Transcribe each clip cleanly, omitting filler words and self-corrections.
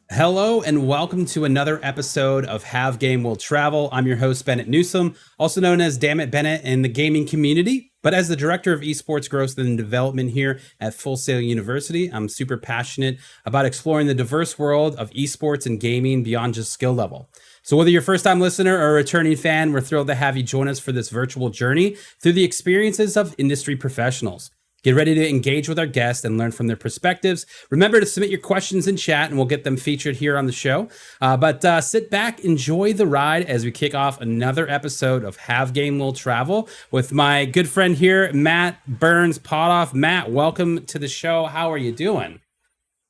Hello and welcome to another episode of Have Game Will Travel. I'm your host, Bennett Newsome, also known as Damn It Bennett in the gaming community. But as the director of esports growth and development here at Full Sail University, I'm super passionate about exploring the diverse world of esports and gaming beyond just skill level. So whether you're a first-time listener or a returning fan, we're thrilled to have you join us for this virtual journey through the experiences of industry professionals. Get ready to engage with our guests and learn from their perspectives. Remember to submit your questions in chat and we'll get them featured here on the show. But sit back, enjoy the ride as we kick off another episode of Have Game Will Travel with my good friend here, Matt Burns Potthoff. Matt, welcome to the show. How are you doing?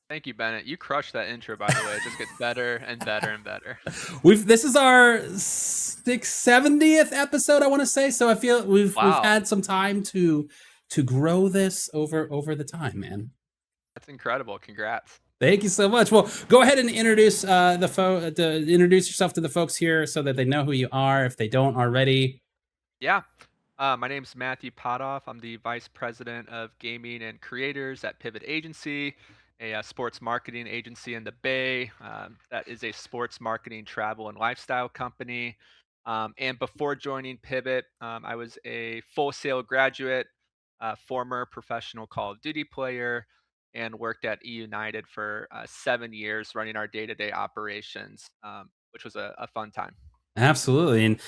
Thank you, Bennett. You crushed that intro, by the way. It just gets better and better and better. This is our 70th episode, I want to say. So I feel we've Wow, had some time to grow this over the time, man. that's incredible. Congrats. Thank you so much. Well, go ahead and introduce introduce yourself to the folks here so that they know who you are if they don't already. Yeah. My name's Matthew Potthoff. I'm the Vice President of Gaming and Creators at Pivot Agency, a sports marketing agency in the Bay. That is a sports marketing, travel, and lifestyle company. And before joining Pivot, I was a Full Sail graduate, former professional Call of Duty player, and worked at E United for 7 years running our day-to-day operations, which was a fun time. Absolutely, and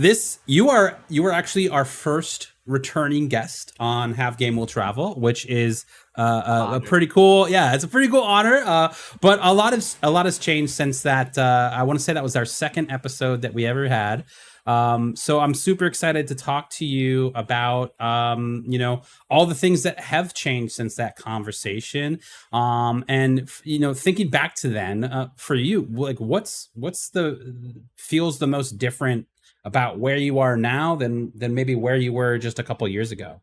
this you are actually our first returning guest on Have Game Will Travel, which is a Honored. pretty cool. Yeah, it's a pretty cool honor. But a lot has changed since that. I want to say that was our second episode that we ever had. So I'm super excited to talk to you about all the things that have changed since that conversation. And thinking back to then, for you, like what's the feels the most different about where you are now than maybe where you were just a couple years ago?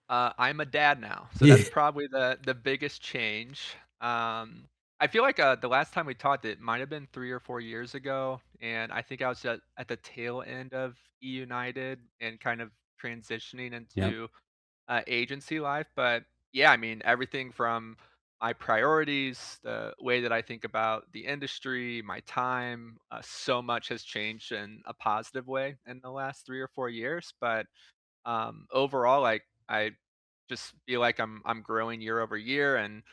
I'm a dad now, so Yeah. that's probably the biggest change. I feel like the last time we talked, it might have been 3 or 4 years ago, and I think I was at the tail end of E United and kind of transitioning Yep. into agency life. But yeah, I mean everything from my priorities, the way that I think about the industry, my time, so much has changed in a positive way in the last 3 or 4 years. But overall, like I just feel like I'm growing year over year and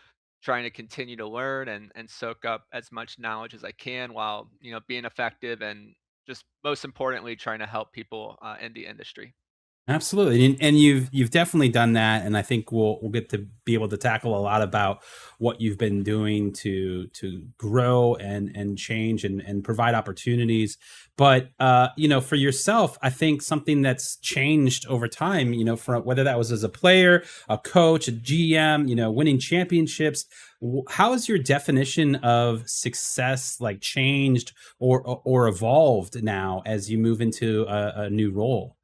trying to continue to learn and soak up as much knowledge as I can while being effective and just most importantly trying to help people in the industry. Absolutely, and you've definitely done that, and I think we'll get to be able to tackle a lot about what you've been doing to grow and change and provide opportunities. But for yourself, I think something that's changed over time, from whether that was as a player, a coach, a GM, winning championships. How has your definition of success like changed or evolved now as you move into a new role?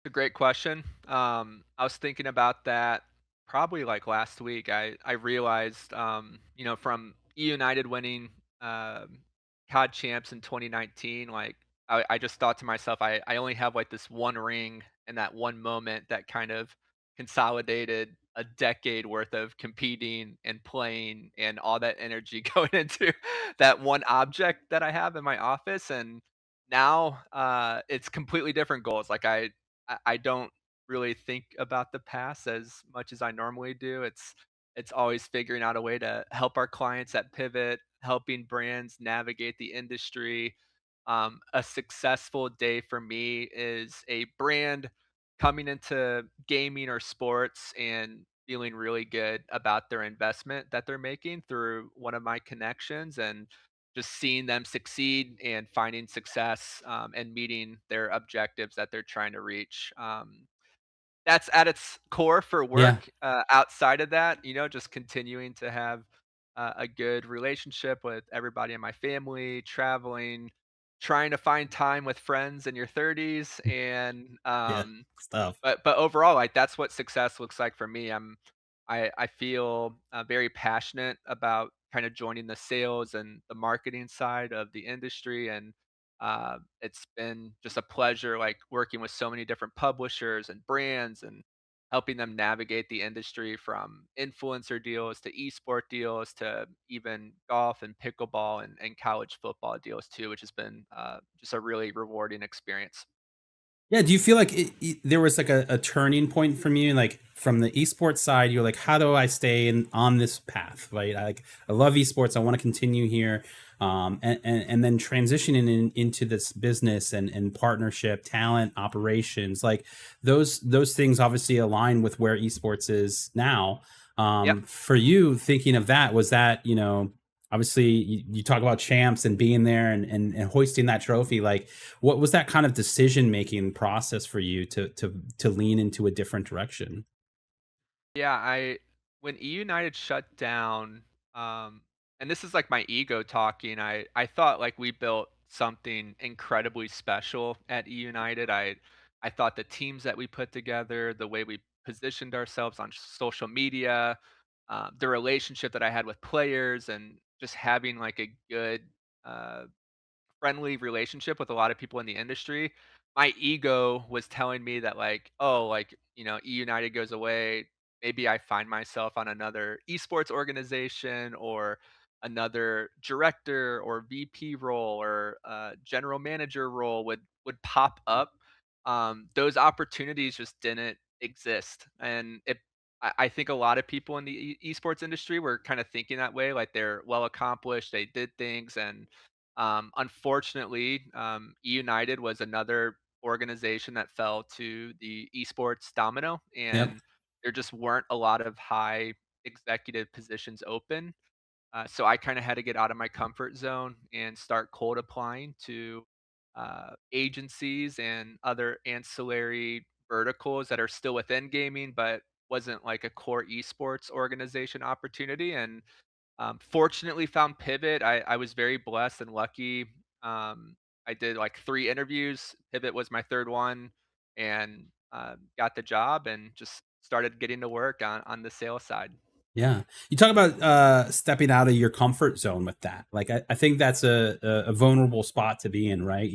A great question. I was thinking about that probably like last week. I realized, from E United winning COD champs in 2019, like I just thought to myself, I only have like this one ring and that one moment that kind of consolidated a decade worth of competing and playing and all that energy going into that one object that I have in my office. And now it's completely different goals. Like I don't really think about the past as much as I normally do. It's always figuring out a way to help our clients at Pivot, helping brands navigate the industry. A successful day for me is a brand coming into gaming or sports and feeling really good about their investment that they're making through one of my connections and just seeing them succeed and finding success and meeting their objectives that they're trying to reach. That's at its core for Yeah. work. Outside of that, just continuing to have a good relationship with everybody in my family, traveling, trying to find time with friends in your 30s, and Yeah, stuff. but overall, like that's what success looks like for me. I feel very passionate about kind of joining the sales and the marketing side of the industry, and it's been just a pleasure, like working with so many different publishers and brands, and helping them navigate the industry from influencer deals to esport deals to even golf and pickleball and college football deals too, which has been just a really rewarding experience. Yeah, do you feel like there was like a turning point from you, like from the esports side? You're like, how do I stay on this path? Right, I love esports. I want to continue here, and then transitioning into this business and partnership, talent, operations, like those things obviously align with where esports is now. Yep. For you, thinking of that, was that obviously you talk about champs and being there and hoisting that trophy, like what was that kind of decision making process for you to lean into a different direction? Yeah, I when E United shut down, um, and this is like my ego talking. I thought like we built something incredibly special at E United. I thought the teams that we put together, the way we positioned ourselves on social media, the relationship that I had with players, and just having like a good uh, friendly relationship with a lot of people in the industry, my ego was telling me that like, oh, like, E United goes away, maybe I find myself on another esports organization or another director or VP role or general manager role would pop up. Those opportunities just didn't exist, and I think a lot of people in the esports industry were kind of thinking that way, like they're well accomplished, they did things, and unfortunately, E United was another organization that fell to the esports domino, Yep. and there just weren't a lot of high executive positions open. So I kind of had to get out of my comfort zone and start cold applying to agencies and other ancillary verticals that are still within gaming, but wasn't like a core esports organization opportunity. And fortunately found Pivot. I was very blessed and lucky. I did like 3 interviews. Pivot was my 3rd one, and, got the job and just started getting to work on the sales side. Yeah. You talk about stepping out of your comfort zone with that. Like I think that's a vulnerable spot to be in, right?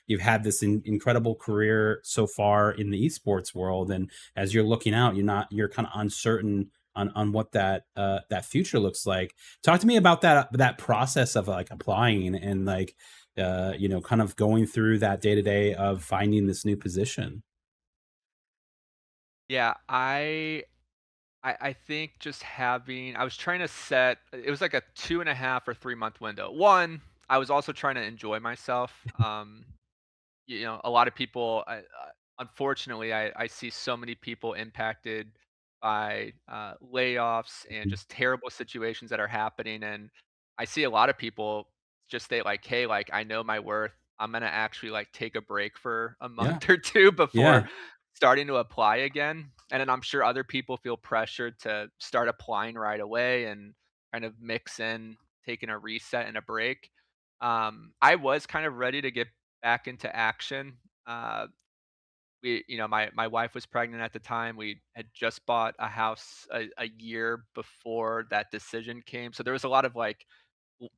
You've had this incredible career so far in the esports world, and as you're looking out, you're kind of uncertain on what that future looks like. Talk to me about that process of like applying and like kind of going through that day to day of finding this new position. Yeah, I think just having I was trying to set it was like a 2.5 or 3-month window. 1, I was also trying to enjoy myself. A lot of people unfortunately I see so many people impacted by layoffs and just terrible situations that are happening, and I see a lot of people just say like, hey, like, I know my worth, I'm gonna actually like take a break for a Yeah. month or two before Yeah. starting to apply again. And then I'm sure other people feel pressured to start applying right away and kind of mix in taking a reset and a break. I was kind of ready to get back into action. Uh, my wife was pregnant at the time. We had just bought a house a year before that decision came, so there was a lot of like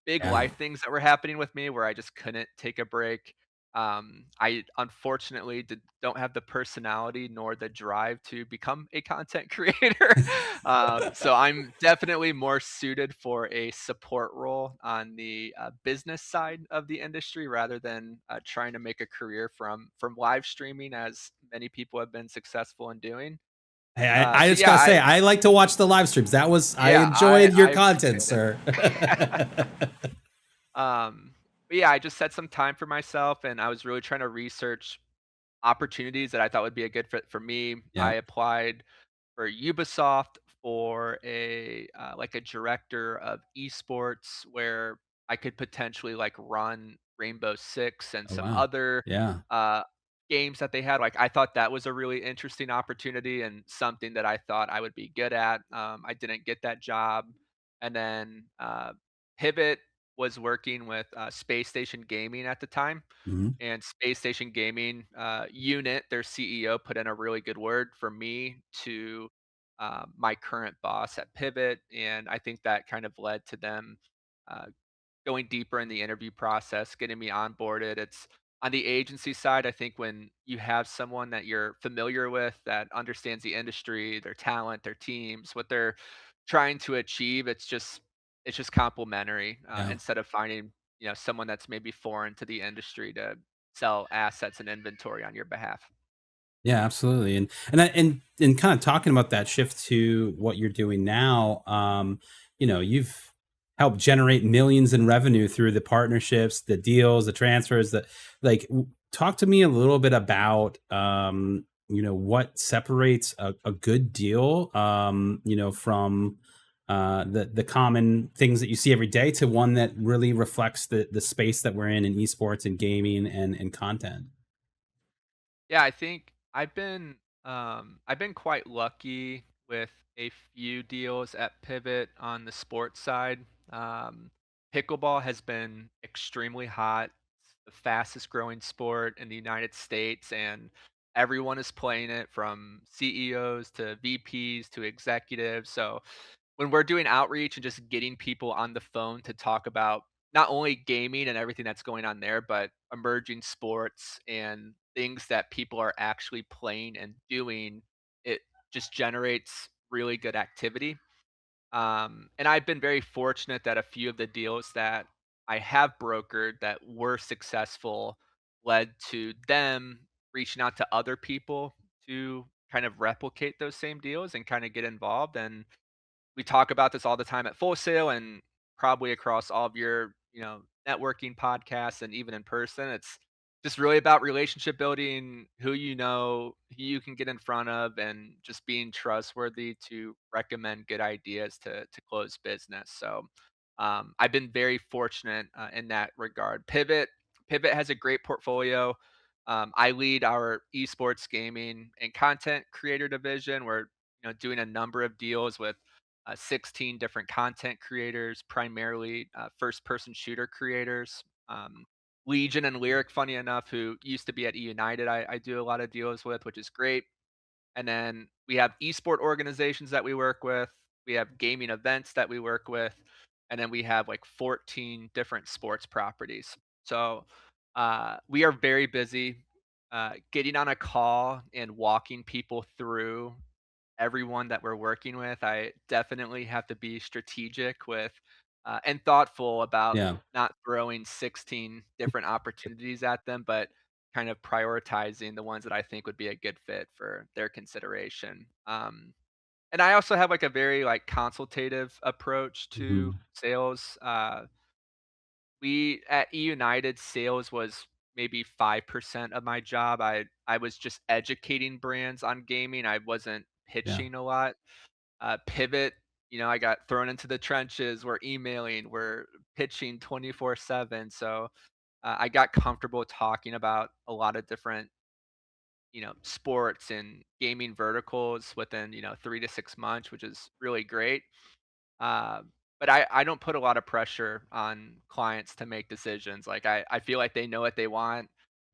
big Yeah. life things that were happening with me where I just couldn't take a break. I unfortunately don't have the personality nor the drive to become a content creator. So I'm definitely more suited for a support role on the business side of the industry rather than trying to make a career from live streaming, as many people have been successful in doing. Hey, I So just yeah, gotta say, I like to watch the live streams. I yeah, I enjoyed your I content, appreciate it. sir. But yeah, I just set some time for myself and I was really trying to research opportunities that I thought would be a good fit for me. I Yeah. applied for Ubisoft for a director of esports where I could potentially like run Rainbow Six and Oh some wow. other Yeah. uh, games that they had. Like I thought that was a really interesting opportunity and something that I thought I would be good at. I didn't get that job, and then Pivot was working with Space Station Gaming at the time, Mhm. and Space Station Gaming unit, their CEO put in a really good word for me to my current boss at Pivot, and I think that kind of led to them uh, going deeper in the interview process, getting me onboarded. On the agency side, I think when you have someone that you're familiar with that understands the industry, their talent, their teams, what they're trying to achieve, it's just complementary, Yeah. instead of finding, someone that's maybe foreign to the industry to sell assets and inventory on your behalf. Yeah, absolutely. And kind of talking about that shift to what you're doing now, you've helped generate millions in revenue through the partnerships, the deals, the transfers, talk to me a little bit about what separates a good deal, from the common things that you see every day to one that really reflects the space that we're in esports and gaming and content. Yeah, I think I've been quite lucky with a few deals at Pivot on the sports side. Um, Pickleball has been extremely hot. It's the fastest growing sport in the United States, and everyone is playing it from CEOs to VPs to executives. So when we're doing outreach and just getting people on the phone to talk about not only gaming and everything that's going on there, but emerging sports and things that people are actually playing and doing, it just generates really good activity. And I've been very fortunate that a few of the deals that I have brokered that were successful led to them reaching out to other people to kind of replicate those same deals and kind of get involved. And we talk about this all the time at Full Sail and probably across all of your, networking podcasts and even in person. It's just really about relationship building, who you can get in front of, and just being trustworthy to recommend good ideas to close business. So I've been very fortunate in that regard. Pivot has a great portfolio. I lead our esports gaming and content creator division. We're doing a number of deals with 16 different content creators, primarily first person shooter creators. Legion and Lyric, funny enough, who used to be at E United, I do a lot of deals with, which is great. And then we have esport organizations that we work with. We have gaming events that we work with. And then we have like 14 different sports properties. So we are very busy getting on a call and walking people through everyone that we're working with. I definitely have to be strategic with and thoughtful about Yeah. not throwing 16 different opportunities at them, but kind of prioritizing the ones that I think would be a good fit for their consideration. And I also have like a very like consultative approach to Mhm. sales. We at E United, sales was maybe 5% of my job. I was just educating brands on gaming. I wasn't Yeah. pitching a lot. Pivot, I got thrown into the trenches. We're emailing, we're pitching 24/7. So I got comfortable talking about a lot of different, sports and gaming verticals within, 3 to 6 months, which is really great. Uh, but I don't put a lot of pressure on clients to make decisions. Like I feel like they know what they want.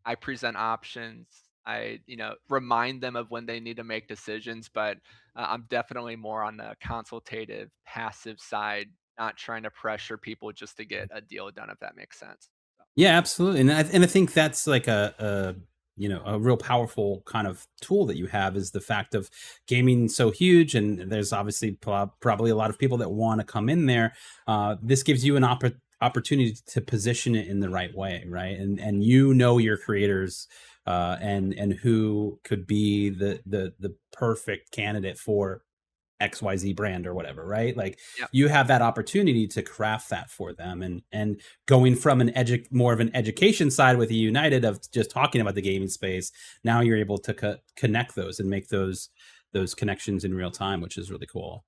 I present options. I, remind them of when they need to make decisions, but I'm definitely more on the consultative, passive side, not trying to pressure people just to get a deal done, if that makes sense. So, Yeah, absolutely. And I think that's like a real powerful kind of tool that you have is the fact of gaming so huge, and there's obviously probably a lot of people that want to come in there. This gives you an opportunity to position it in the right way, right? And your creators, and who could be the perfect candidate for XYZ brand or whatever, right? Like yeah. you have that opportunity to craft that for them. And going from more of an education side with United of just talking about the gaming space, now you're able to connect those and make those connections in real time, which is really cool.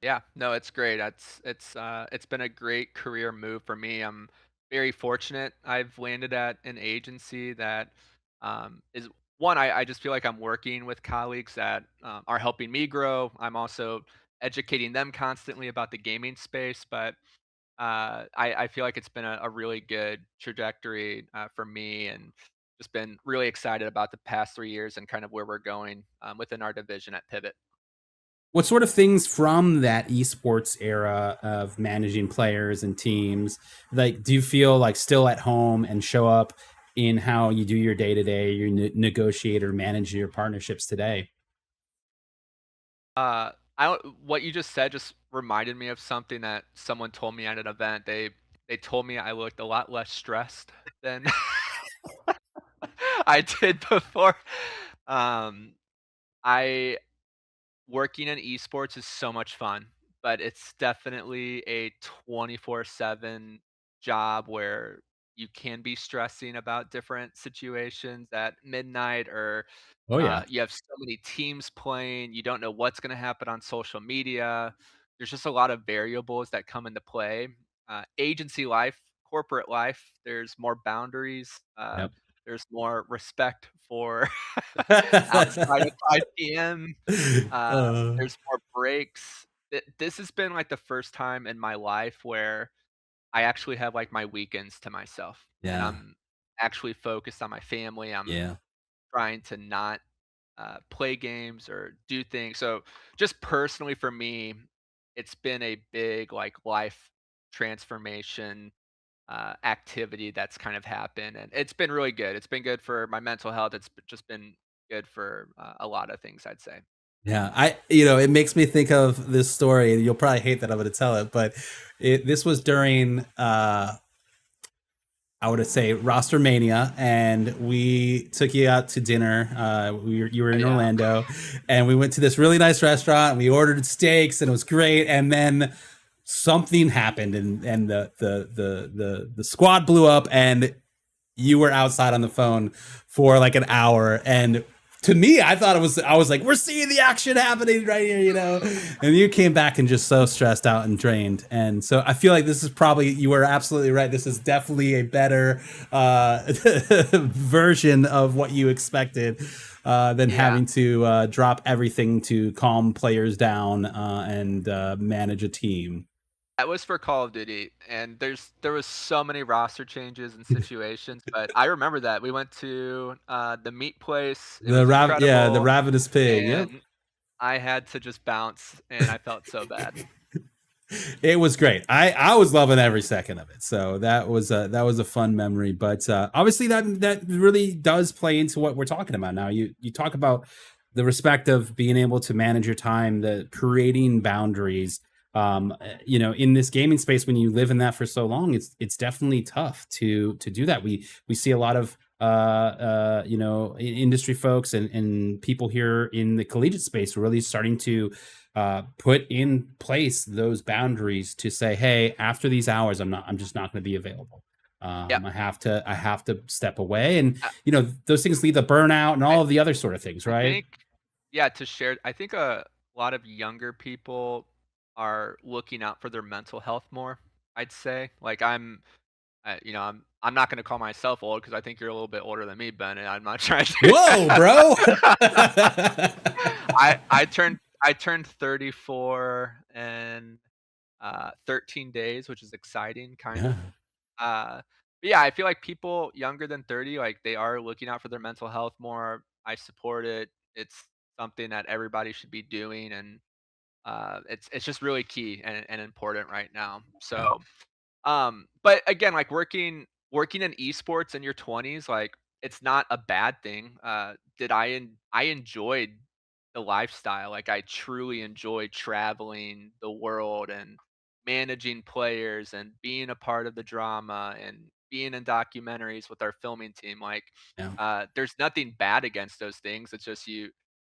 Yeah, no, it's great. It's been a great career move for me. I'm very fortunate. I've landed at an agency that is one. I just feel like I'm working with colleagues that are helping me grow. I'm also educating them constantly about the gaming space, but I feel like it's been a really good trajectory for me, and just been really excited about the past 3 years and kind of where we're going within our division at Pivot. What sort of things from that esports era of managing players and teams, like, do you feel like still at home and show up in how you do your day to day, you negotiate or manage your partnerships today? What you just said just reminded me of something that someone told me at an event. They told me I looked a lot less stressed than I did before. Um, I Working in esports is so much fun, but it's definitely a 24/7 job where you can be stressing about different situations at midnight, or Oh yeah. you have so many teams playing, you don't know what's gonna happen on social media. There's just a lot of variables that come into play. Agency life, corporate life, there's more boundaries, Yep. there's more respect for outside of 5 p.m. uh, There's more breaks. This has been, like, the first time in my life where I actually have, like, my weekends to myself, and yeah. I'm actually focused on my family. I'm Yeah. trying to not, play games or do things. So, just personally for me, it's been a big, like, life transformation, activity that's kind of happened, and it's been really good. It's been good for my mental health. Just been good for, a lot of things, I'd say. Yeah, it makes me think of this story, and you'll probably hate that I'm going to tell it, but this was during, I would say roster mania, and we took you out to dinner. You were in Yeah. Orlando, and we went to this really nice restaurant. And we ordered steaks, and it was great. And then something happened, and the squad blew up, and you were outside on the phone for like an hour. And to me, I was like, we're seeing the action happening right here, and you came back and just so stressed out and drained. And so I feel like this is probably, you were absolutely right, this is definitely a better version of what you expected, than Yeah. having to drop everything to calm players down, and manage a team. That was for Call of Duty, and there was so many roster changes and situations, but I remember that. We went to, the meat place, it was The incredible, ravenous pig. Yep. and I had to just bounce, and I felt so bad. It was great. I was loving every second of it. So that was a fun memory. But obviously that really does play into what we're talking about now. You talk about the respect of being able to manage your time, the creating boundaries. In this gaming space, when you live in that for so long, it's definitely tough to do that. We see a lot of industry folks and people here in the collegiate space really starting to put in place those boundaries to say, hey, after these hours, I'm just not going to be available. Yep. I have to step away, and I those things lead to burnout and I all of the other sort of things, I right? think, yeah, to share, I think a lot of younger people are looking out for their mental health more, I'd say. Like, I'm not gonna call myself old because I think you're a little bit older than me, Ben, and I'm not trying to. Whoa, bro. I turned 34 in 13 days, which is exciting, kind Yeah, of. But yeah, I feel like people younger than 30, like, they are looking out for their mental health more. I support it. It's something that everybody should be doing, and it's just really key and important right now. yeah, So, but again, like, working in esports in your 20s, like, it's not a bad thing. I enjoyed the lifestyle. Like, I truly enjoyed traveling the world and managing players and being a part of the drama and being in documentaries with our filming team. Like, yeah. there's nothing bad against those things. It's just you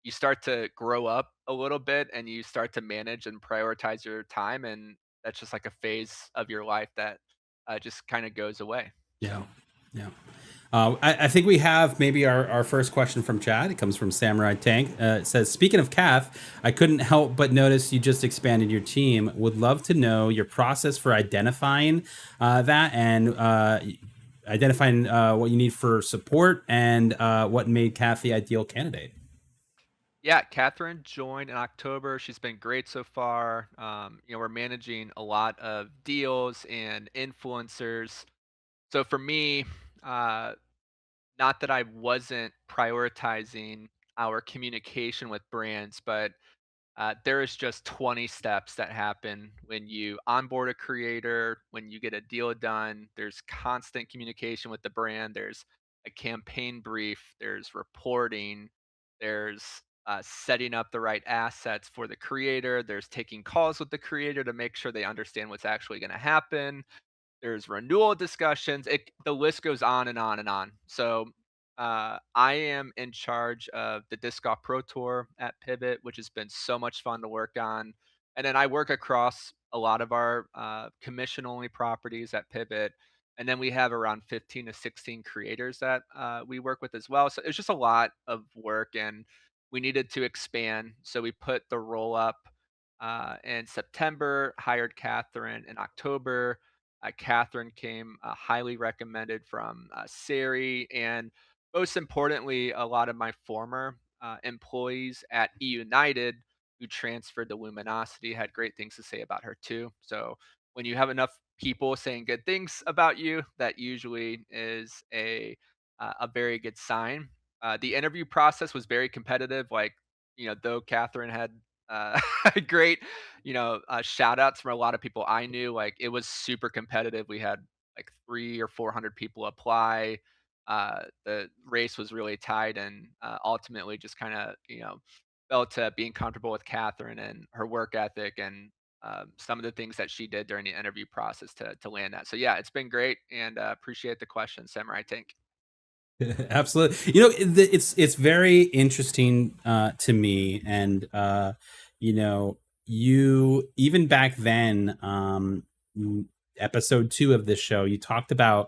start to grow up a little bit and you start to manage and prioritize your time, and that's just like a phase of your life that just kind of goes away. Yeah, So yeah. I think we have maybe our first question from Chad. It comes from Samurai Tank. It says, speaking of Kath, I couldn't help but notice you just expanded your team. Would love to know your process for identifying that and identifying what you need for support and what made Kath the ideal candidate. yeah, Catherine joined in October. She's been great so far. We're managing a lot of deals and influencers. So for me, uh, not that I wasn't prioritizing our communication with brands, but there is just 20 steps that happen when you onboard a creator, when you get a deal done. There's constant communication with the brand. There's a campaign brief, there's reporting, there's setting up the right assets for the creator, there's taking calls with the creator to make sure they understand what's actually going to happen, there's renewal discussions. The list goes on and on and on. So I am in charge of the Disc Golf Pro Tour at Pivot, which has been so much fun to work on. And then I work across a lot of our commission only properties at Pivot. And then we have around 15 to 16 creators that we work with as well. So it's just a lot of work, and we needed to expand. So we put the roll up in September, hired Catherine in October. Catherine came highly recommended from Sari, and most importantly, a lot of my former employees at E United who transferred to Luminosity had great things to say about her too. So when you have enough people saying good things about you, that usually is a very good sign. The interview process was very competitive. Like, though Catherine had uh, great, shout outs from a lot of people I knew. Like, it was super competitive. We had like 300 or 400 people apply. The race was really tight, and ultimately just kind of, fell to being comfortable with Catherine and her work ethic and some of the things that she did during the interview process to land that. So yeah, it's been great, and appreciate the question, Samurai Tank. Absolutely. It's very interesting to me, and you even back then, episode 2 of this show, you talked about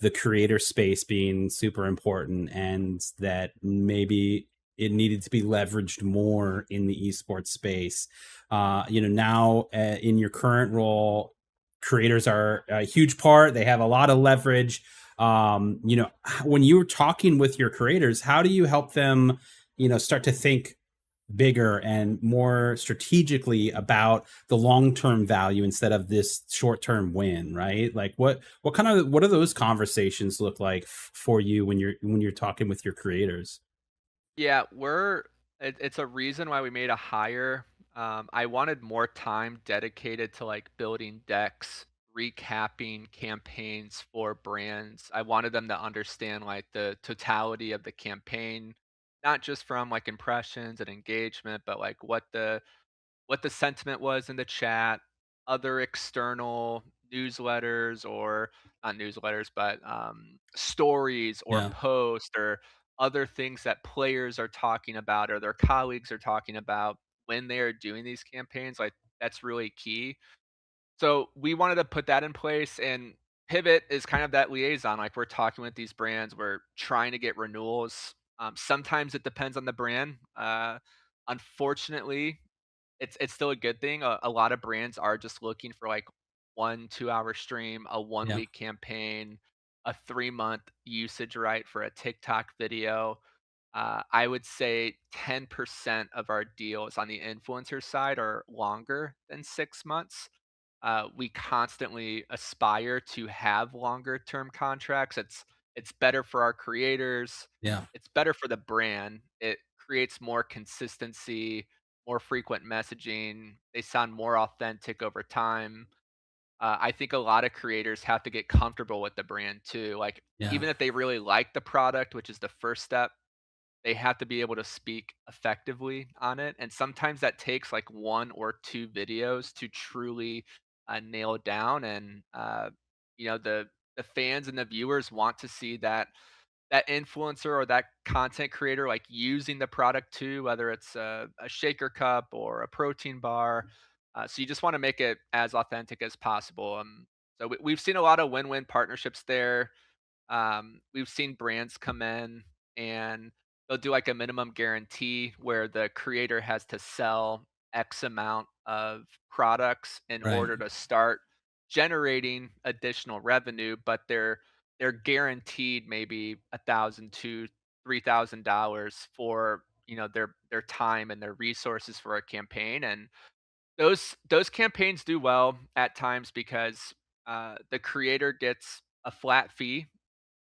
the creator space being super important, and that maybe it needed to be leveraged more in the esports space. Now in your current role, creators are a huge part. They have a lot of leverage. When you were talking with your creators, how do you help them start to think bigger and more strategically about the long-term value instead of this short-term win, right? Like what do those conversations look like for you when you're talking with your creators? Yeah, it's a reason why we made a hire. I wanted more time dedicated to like building decks, recapping campaigns for brands. I wanted them to understand like the totality of the campaign, not just from like impressions and engagement, but like what the sentiment was in the chat, other external newsletters, or not newsletters, but stories or Yeah. posts or other things that players are talking about or their colleagues are talking about when they are doing these campaigns. Like, that's really key. So we wanted to put that in place, and Pivot is kind of that liaison. Like, we're talking with these brands, we're trying to get renewals. Sometimes it depends on the brand. Unfortunately, it's still a good thing. A lot of brands are just looking for like 1 2 hour stream, a one Yeah. week campaign, a 3 month usage right for a TikTok video. I would say 10% of our deals on the influencer side are longer than 6 months. We constantly aspire to have longer term contracts. It's better for our creators. Yeah. It's better for the brand. It creates more consistency, more frequent messaging. They sound more authentic over time. I think a lot of creators have to get comfortable with the brand too. Like, Yeah. even if they really like the product, which is the first step, they have to be able to speak effectively on it, and sometimes that takes, like, 1 or 2 videos to truly, nail down, and, the fans and the viewers want to see that influencer or that content creator, like, using the product too, whether it's a shaker cup or a protein bar, so you just wanna make it as authentic as possible. So we've seen a lot of win-win partnerships there. We've seen brands come in and they'll do like a minimum guarantee where the creator has to sell X amount of products in Right. order to start generating additional revenue, but they're guaranteed maybe 1,000 to $3,000 for, their time and their resources for a campaign. And those campaigns do well at times because, the creator gets a flat fee.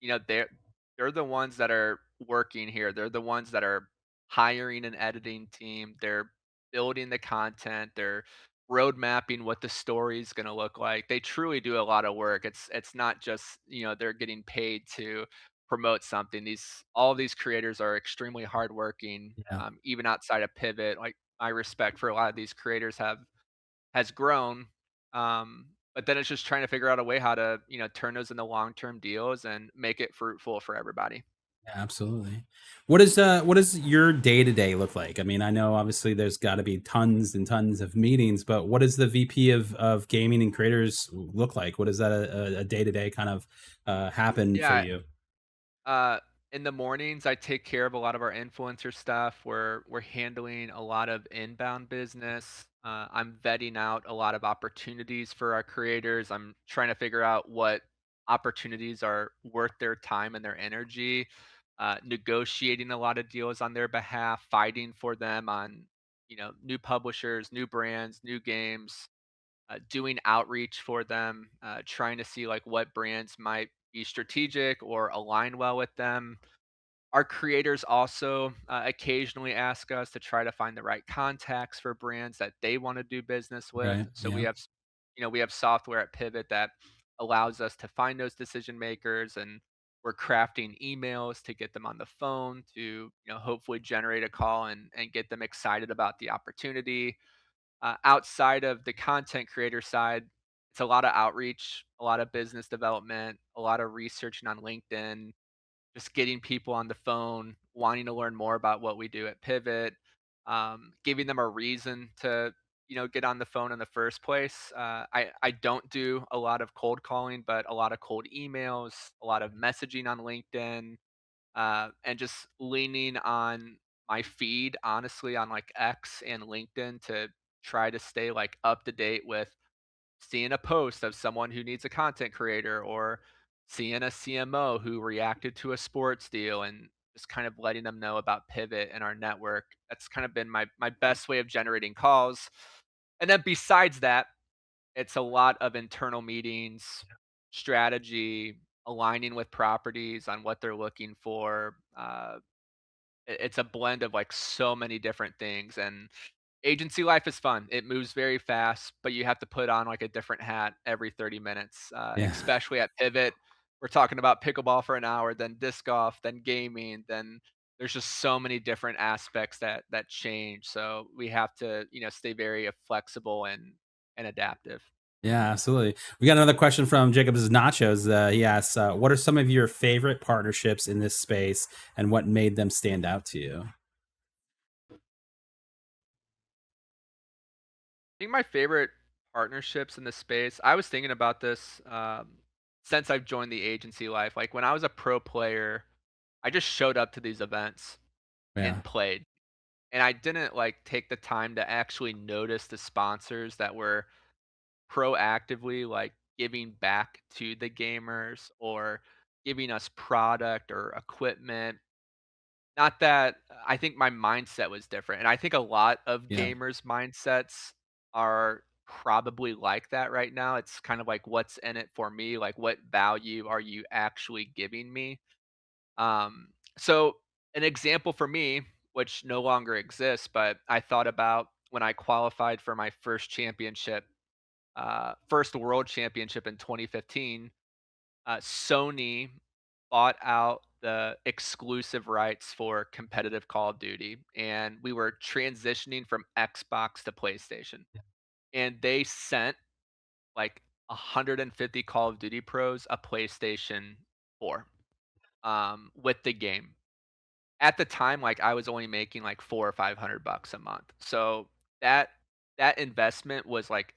They're the ones that are working here. They're the ones that are hiring an editing team. They're building the content. They're road mapping what the story is gonna look like. They truly do a lot of work. It's not just, they're getting paid to promote something. These all of these creators are extremely hardworking, Yeah. even outside of Pivot. Like my respect for a lot of these creators has grown. But then it's just trying to figure out a way how to, turn those into long-term deals and make it fruitful for everybody. Yeah, absolutely. What does your day to day look like? I mean, I know obviously there's got to be tons and tons of meetings, but what does the VP of gaming and creators look like? What does that a day to day kind of happen for Yeah, you? Uh, in the mornings, I take care of a lot of our influencer stuff. We're handling a lot of inbound business. I'm vetting out a lot of opportunities for our creators. I'm trying to figure out what opportunities are worth their time and their energy. Negotiating a lot of deals on their behalf, fighting for them on new publishers, new brands, new games, doing outreach for them, trying to see like what brands might be strategic or align well with them. Our creators also occasionally ask us to try to find the right contacts for brands that they want to do business with. Right. So we Yeah. have, we have software at Pivot that allows us to find those decision makers, and we're crafting emails to get them on the phone to, hopefully generate a call and get them excited about the opportunity. Outside of the content creator side, it's a lot of outreach, a lot of business development, a lot of researching on LinkedIn, just getting people on the phone, wanting to learn more about what we do at Pivot, giving them a reason to, get on the phone in the first place. I don't do a lot of cold calling, but a lot of cold emails, a lot of messaging on LinkedIn, and just leaning on my feed, honestly, on like X and LinkedIn to try to stay like up to date with seeing a post of someone who needs a content creator, or seeing a CMO who reacted to a sports deal, and just kind of letting them know about Pivot and our network. That's kind of been my best way of generating calls. And then besides that, it's a lot of internal meetings, strategy, aligning with properties on what they're looking for. It's a blend of like so many different things, and agency life is fun. It moves very fast, but you have to put on like a different hat every 30 minutes, Yeah. especially at Pivot. We're talking about pickleball for an hour, then disc golf, then gaming, then there's just so many different aspects that change. So we have to, stay very flexible and adaptive. Yeah, absolutely. We got another question from Jacob's Nachos. He asks, "What are some of your favorite partnerships in this space, and what made them stand out to you?" I think my favorite partnerships in the space, I was thinking about this since I've joined the agency life. Like when I was a pro player, I just showed up to these events Yeah. and played. And I didn't like take the time to actually notice the sponsors that were proactively like giving back to the gamers, or giving us product or equipment. Not that I think my mindset was different, and I think a lot of Yeah. gamers' mindsets are probably like that right now. It's kind of like, what's in it for me? Like, what value are you actually giving me? So an example for me, which no longer exists, but I thought about when I qualified for my first championship, first world championship in 2015. Sony bought out the exclusive rights for competitive Call of Duty, and we were transitioning from Xbox to PlayStation. And they sent like 150 Call of Duty pros a PlayStation 4 with the game. At the time, like I was only making like 4 or 500 bucks a month. So that that investment was like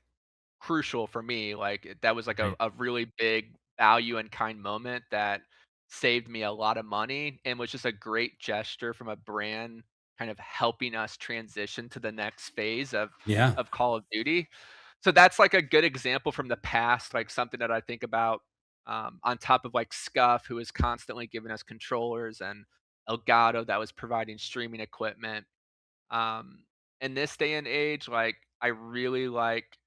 crucial for me. Like that was like a, Right. a really big value and kind moment that saved me a lot of money, and was just a great gesture from a brand kind of helping us transition to the next phase Yeah. of Call of Duty. So that's like a good example from the past, like something that I think about, on top of like Scuff, who is constantly giving us controllers, and Elgato that was providing streaming equipment. Um, in this day and age, like I really like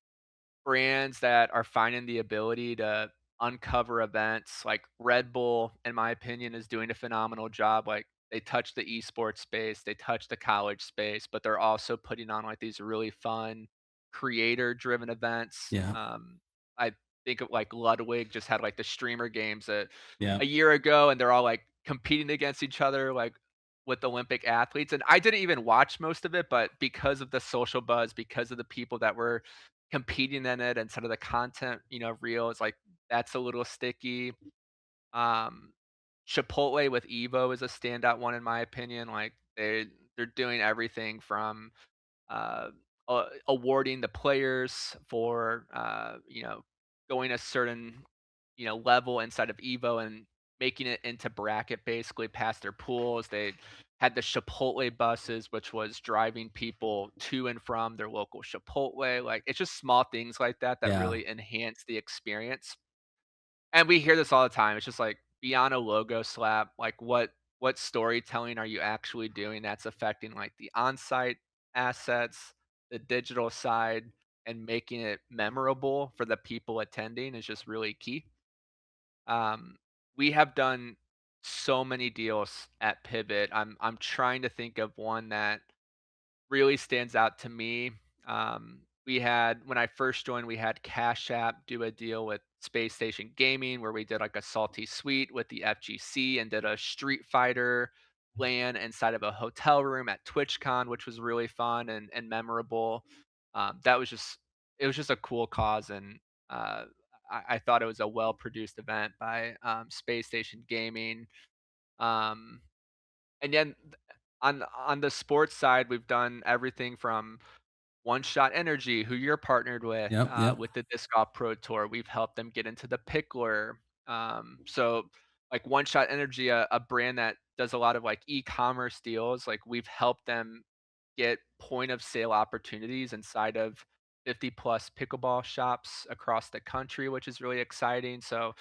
brands that are finding the ability to uncover events. Like Red Bull, in my opinion, is doing a phenomenal job. Like they touch the esports space, they touch the college space, but they're also putting on like these really fun creator driven events. Yeah. I think of like Ludwig just had like the streamer games a Yeah. year ago, and they're all like competing against each other, like, with Olympic athletes, and I didn't even watch most of it, but because of the social buzz, because of the people that were competing in it and some of the content, reels, like, that's a little sticky. Um, Chipotle with Evo is a standout one in my opinion, like, they're doing everything from uh, awarding the players for going a certain level inside of Evo and making it into bracket basically past their pools. They had the Chipotle buses, which was driving people to and from their local Chipotle. Like it's just small things like that that Yeah. really enhance the experience. And we hear this all the time. It's just like beyond a logo slap, like what storytelling are you actually doing that's affecting like the on-site assets, the digital side, and making it memorable for the people attending is just really key. Um, we have done so many deals at Pivot. I'm trying to think of one that really stands out to me. We had when I first joined, we had Cash App do a deal with Space Station Gaming where we did like a salty suite with the FGC and did a Street Fighter LAN inside of a hotel room at TwitchCon, which was really fun and memorable. That was just it was just a cool cause and uh, I thought it was a well produced event by Space Station Gaming. Um, and then on the sports side, we've done everything from One Shot Energy, who you're partnered Yep. Yep. with the Disc Golf Pro Tour. We've helped them get into the Pickler. So like One Shot Energy, a brand that does a lot of like e-commerce deals, like we've helped them get point of sale opportunities inside of 50 plus pickleball shops across the country, which is really exciting. So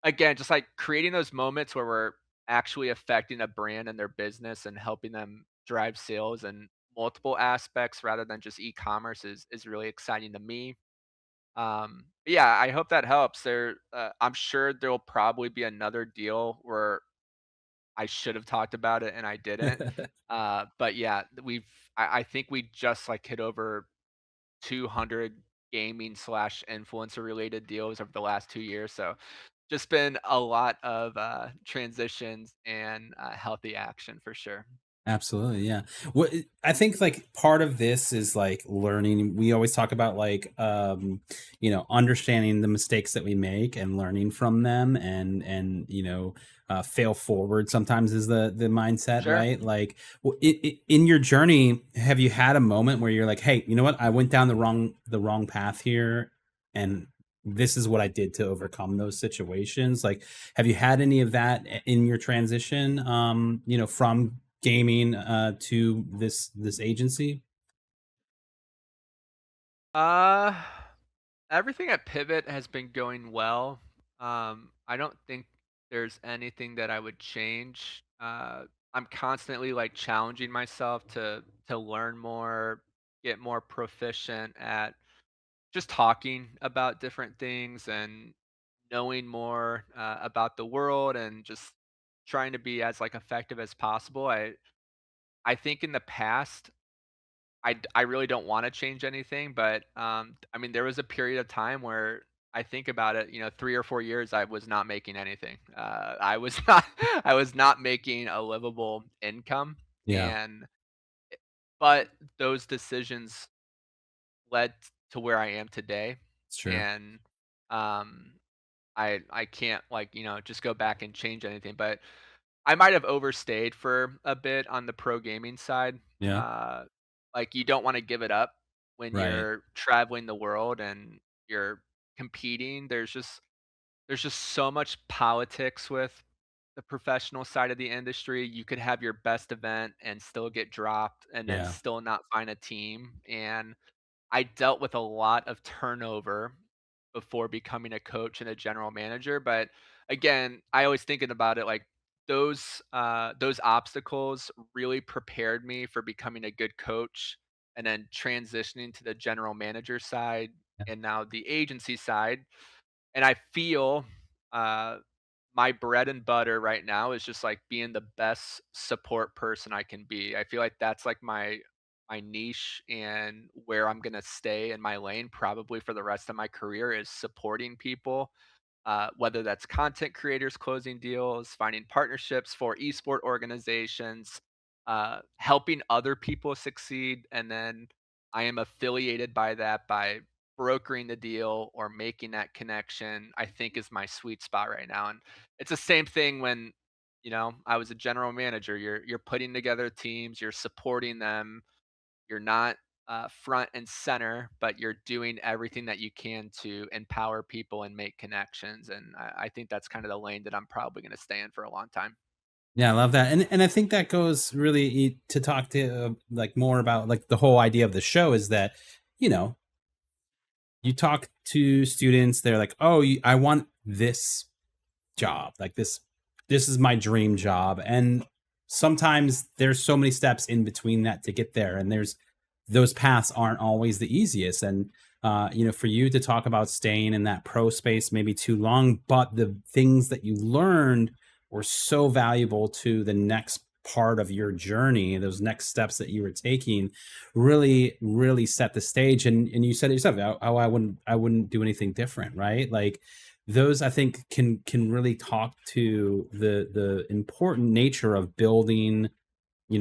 again, just like creating those moments where we're actually affecting a brand and their business and helping them drive sales and multiple aspects rather than just e-commerce is really exciting to me. Yeah, I hope that helps. I'm sure there'll probably be another deal where I should have talked about it and I didn't. But yeah, I think we just like hit over 200 gaming slash influencer related deals over the last 2 years. So just been a lot of transitions and healthy action for sure. Absolutely, yeah. I think like part of this is like learning. We always talk about like understanding the mistakes that we make and learning from them, and fail forward sometimes is the mindset, Sure. right? Like in your journey, have you had a moment where you're like, hey, you know what? I went down the wrong path here, and this is what I did to overcome those situations. Like, have you had any of that in your transition, from gaming to this agency? Uh, Everything at Pivot has been going well. I don't think there's anything that I would change. I'm constantly like challenging myself to learn more, get more proficient at just talking about different things and knowing more about the world and just trying to be as like effective as possible. I think in the past I really don't wanna change anything, but, I mean, there was a period of time where I think about it, 3 or 4 years, I was not making anything. I was not I was not making a livable income, Yeah, and but those decisions led to where I am today, it's true. and, um, I can't, like, just go back and change anything, but I might have overstayed for a bit on the pro gaming side. Yeah, Uh, like you don't want to give it up when right. you're traveling the world and you're competing. There's just so much politics with the professional side of the industry. You could have your best event and still get dropped and then Yeah, still not find a team. And I dealt with a lot of turnover before becoming a coach and a general manager, but again, I always thinking about it like those obstacles really prepared me for becoming a good coach and then transitioning to the general manager side yeah, and now the agency side. And I feel uh my bread and butter right now is just like being the best support person I can be. I feel like that's like my niche and where I'm gonna stay in my lane probably for the rest of my career is supporting people. whether that's content creators closing deals, finding partnerships for esport organizations, helping other people succeed. And then I am affiliated by that by brokering the deal or making that connection, I think is my sweet spot right now. And it's the same thing when, I was a general manager. You're putting together teams, you're supporting them, you're not front and center, but you're doing everything that you can to empower people and make connections. And I think that's kind of the lane that I'm probably going to stay in for a long time. Yeah, I love that, and I think that goes really to talk to like more about like the whole idea of the show is that you know you talk to students, they're like, oh, I want this job, like this is my dream job, and sometimes there's so many steps in between that to get there, and there's those paths aren't always the easiest, and for you to talk about staying in that pro space maybe too long, but the things that you learned were so valuable to the next part of your journey, those next steps that you were taking really set the stage, and you said it yourself, oh, I wouldn't do anything different, right? Like those I think can really talk to the important nature of building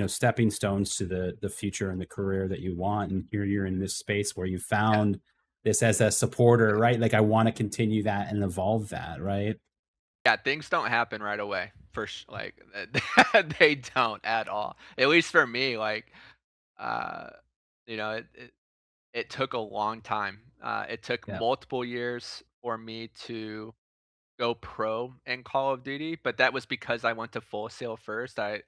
stepping stones to the future and the career that you want, and here you're in this space where you Yeah. found this as a supporter, right? Like I want to continue that and evolve that, right? Yeah, things don't happen right away like they don't at all. At least for me, like uh, it took a long time. It took Yeah. multiple years for me to go pro in Call of Duty, but that was because I went to Full Sail first. I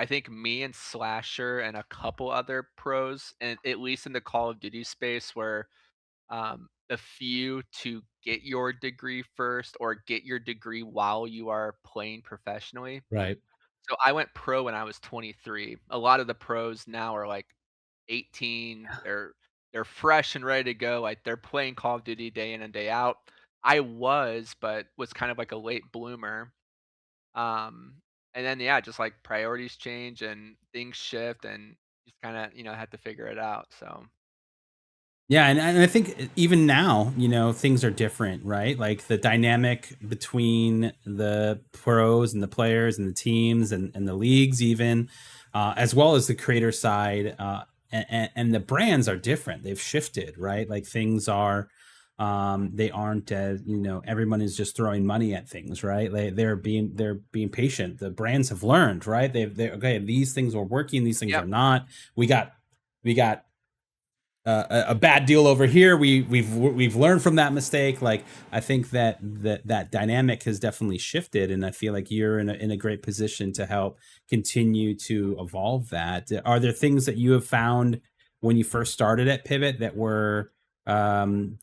think me and Slasher and a couple other pros, and at least in the Call of Duty space, were the few to get your degree first or get your degree while you are playing professionally. Right. So I went pro when I was 23. A lot of the pros now are like 18. They're fresh and ready to go. Like they're playing Call of Duty day in and day out. I was, but was kind of like a late bloomer. Um, and then yeah, just like priorities change and things shift, and just kind of had to figure it out. So Yeah, and I think even now, things are different, right? Like the dynamic between the pros and the players and the teams and the leagues, even as well as the creator side, and the brands are different. They've shifted, right? Like things are, they aren't as everyone is just throwing money at things, right? They're being patient. The brands have learned, right? They okay, these things are working, these things yeah, are not. We got a bad deal over here. We've learned from that mistake. Like I think that dynamic has definitely shifted, and I feel like you're in a great position to help continue to evolve that. Are there things that you have found when you first started at Pivot that were um,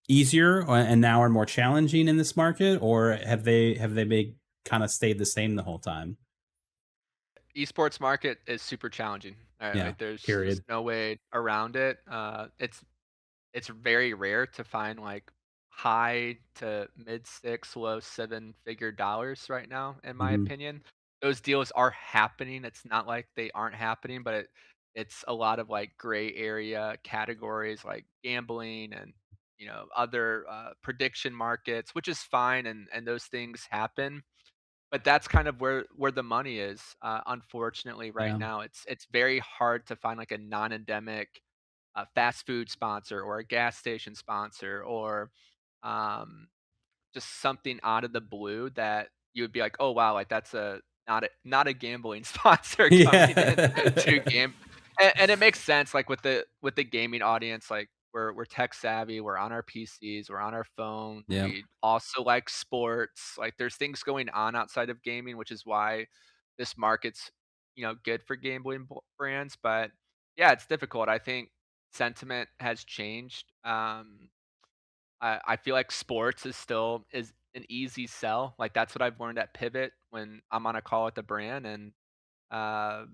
easier and now are more challenging in this market, or have they been kind of stayed the same the whole time? esports market is super challenging. Yeah. Like there's Period. no way around it. It's very rare to find like high to mid six, low seven figure dollars right now, in my Hmm. opinion. Those deals are happening. It's not like they aren't happening, but it's a lot of like gray area categories like gambling and other prediction markets, which is fine, and those things happen. But that's kind of where the money is. Unfortunately, right Yeah. now, it's very hard to find like a non-endemic fast food sponsor or a gas station sponsor or um, just something out of the blue that you would be like, "Oh, wow, like, that's not a gambling sponsor coming in to Yeah. game." And it makes sense, like, with the gaming audience, like, we're tech savvy, we're on our PCs, we're on our phone, Yeah. we also like sports, like, there's things going on outside of gaming, which is why this market's, good for gambling brands, but, yeah, it's difficult. I think sentiment has changed. I feel like sports is an easy sell. Like that's what I've learned at Pivot when I'm on a call with the brand, and uh,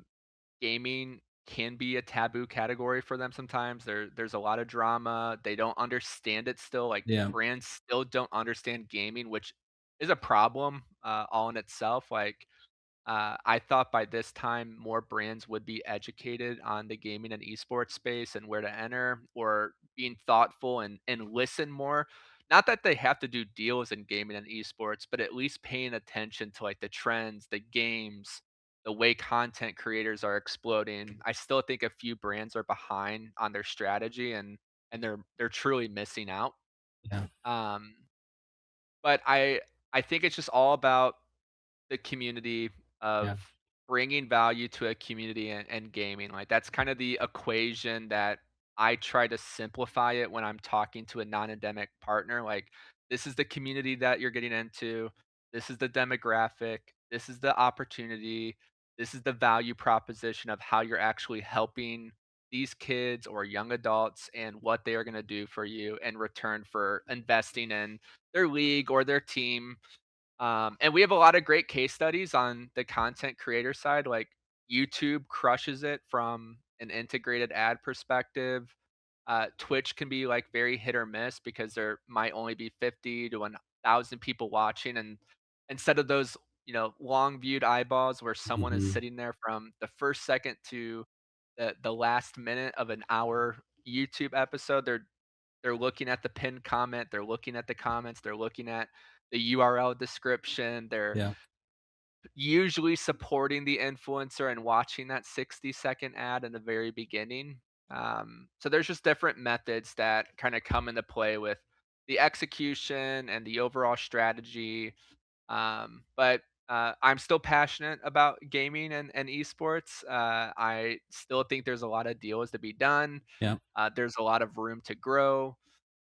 gaming can be a taboo category for them sometimes. There's a lot of drama. They don't understand it still. Like Yeah. brands still don't understand gaming, which is a problem all in itself. Like I thought by this time more brands would be educated on the gaming and esports space and where to enter, or being thoughtful and listen more not that they have to do deals in gaming and esports, but at least paying attention to like the trends, the games, the way content creators are exploding. I still think a few brands are behind on their strategy and they're truly missing out. Yeah. Um, but I think it's just all about the community Yeah. of bringing value to a community and gaming. Like that's kind of the equation that I try to simplify it when I'm talking to a non-endemic partner. Like this is the community that you're getting into. This is the demographic. This is the opportunity. This is the value proposition of how you're actually helping these kids or young adults and what they are going to do for you in return for investing in their league or their team. And we have a lot of great case studies on the content creator side. Like YouTube crushes it from an integrated ad perspective. Twitch can be like very hit or miss because there might only be 50 to 1,000 people watching. And instead of those, long viewed eyeballs where someone is Hmm. sitting there from the first second to the last minute of an hour YouTube episode, they're looking at the pinned comment, they're looking at the comments, they're looking at the URL description, they're Yeah. usually supporting the influencer and watching that 60-second ad in the very beginning. So there's just different methods that kind of come into play with the execution and the overall strategy. But I'm still passionate about gaming and esports. I still think there's a lot of deals to be done. Yeah. There's a lot of room to grow.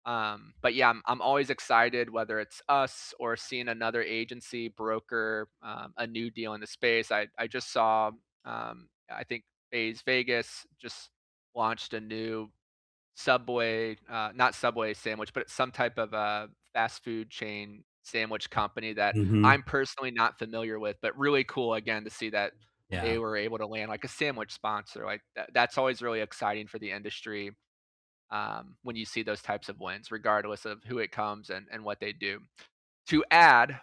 But yeah, I'm always excited whether it's us or seeing another agency broker a new deal in the space. I just saw I think Phase Vegas just launched a new Subway, not Subway sandwich, but it's some type of fast food chain sandwich company that Hmm. I'm personally not familiar with, but really cool again to see that they Yeah. were able to land like a sandwich sponsor. Like that's always really exciting for the industry when you see those types of wins, regardless of who it comes and what they do. To add,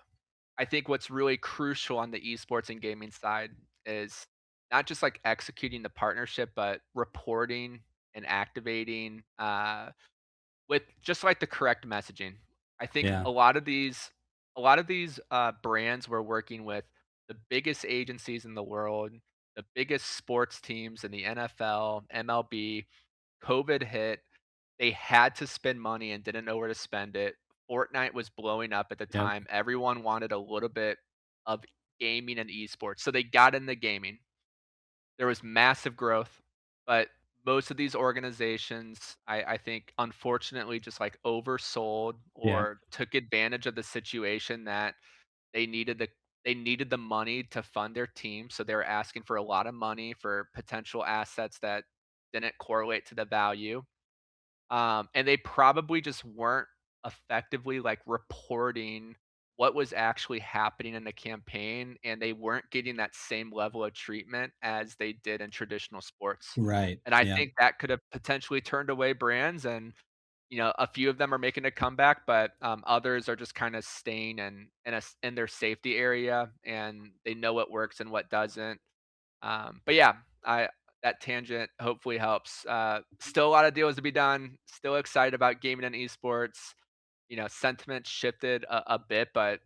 I think what's really crucial on the esports and gaming side is not just like executing the partnership, but reporting and activating with just like the correct messaging. I think Yeah. a lot of these brands we're working with the biggest agencies in the world, the biggest sports teams in the NFL, MLB. COVID hit, they had to spend money and didn't know where to spend it. Fortnite was blowing up at the Yep. time. Everyone wanted a little bit of gaming and esports, so they got into gaming. There was massive growth, but most of these organizations, I think, unfortunately, just like oversold Yeah. or took advantage of the situation that they needed the they needed the money to fund their team, so they were asking for a lot of money for potential assets that didn't correlate to the value. And they probably just weren't effectively like reporting what was actually happening in the campaign, and they weren't getting that same level of treatment as they did in traditional sports. Right. And I Yeah. think that could have potentially turned away brands, and a few of them are making a comeback, but others are just kind of staying in their safety area, and they know what works and what doesn't. But yeah, I that tangent hopefully helps. Still a lot of deals to be done. Still excited about gaming and esports. Sentiment shifted a bit, but